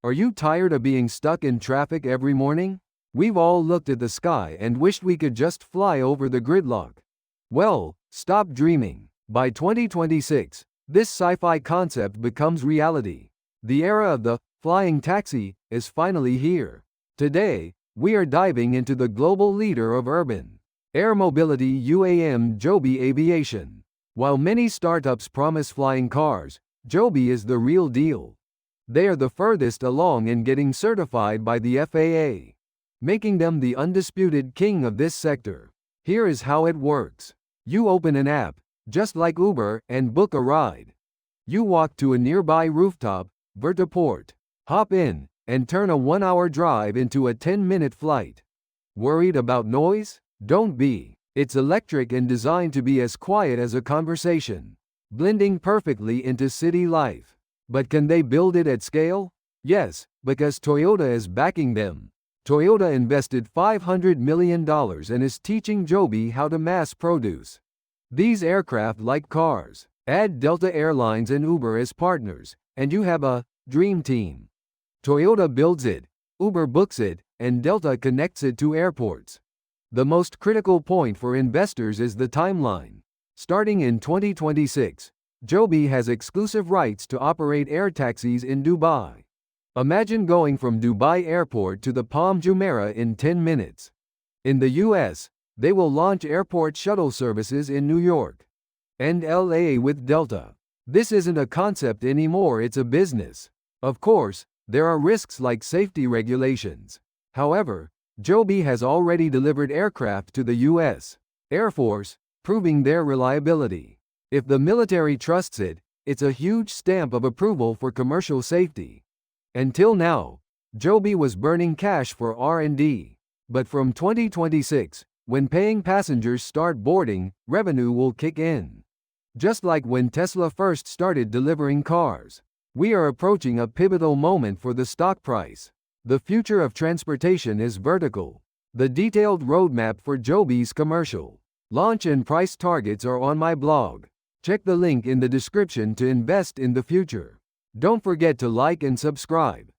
Are you tired of being stuck in traffic every morning? We've all looked at the sky and wished we could just fly over the gridlock. Well, stop dreaming. By 2026, this sci-fi concept becomes reality. The era of the flying taxi is finally here. Today, we are diving into the global leader of urban air mobility UAM Joby Aviation. While many startups promise flying cars, Joby is the real deal. They are the furthest along in getting certified by the FAA, making them the undisputed king of this sector. Here is how it works. You open an app, just like Uber, and book a ride. You walk to a nearby rooftop, vertiport, hop in, and turn a 1-hour drive into a 10-minute flight. Worried about noise? Don't be. It's electric and designed to be as quiet as a conversation, blending perfectly into city life. But can they build it at scale? Yes, because Toyota is backing them. Toyota invested $500 million and is teaching Joby how to mass produce these aircraft like cars. Add Delta Airlines and Uber as partners, and you have a dream team. Toyota builds it, Uber books it, and Delta connects it to airports. The most critical point for investors is the timeline. Starting in 2026, Joby has exclusive rights to operate air taxis in Dubai. Imagine going from Dubai Airport to the Palm Jumeirah in 10 minutes. In the US, they will launch airport shuttle services in New York and LA with Delta. This isn't a concept anymore, it's a business. Of course, there are risks like safety regulations. However, Joby has already delivered aircraft to the US Air Force, proving their reliability. If the military trusts it, it's a huge stamp of approval for commercial safety. Until now, Joby was burning cash for R&D. But from 2026, when paying passengers start boarding, revenue will kick in. Just like when Tesla first started delivering cars. We are approaching a pivotal moment for the stock price. The future of transportation is vertical. The detailed roadmap for Joby's commercial launch and price targets are on my blog. Check the link in the description to invest in the future. Don't forget to like and subscribe.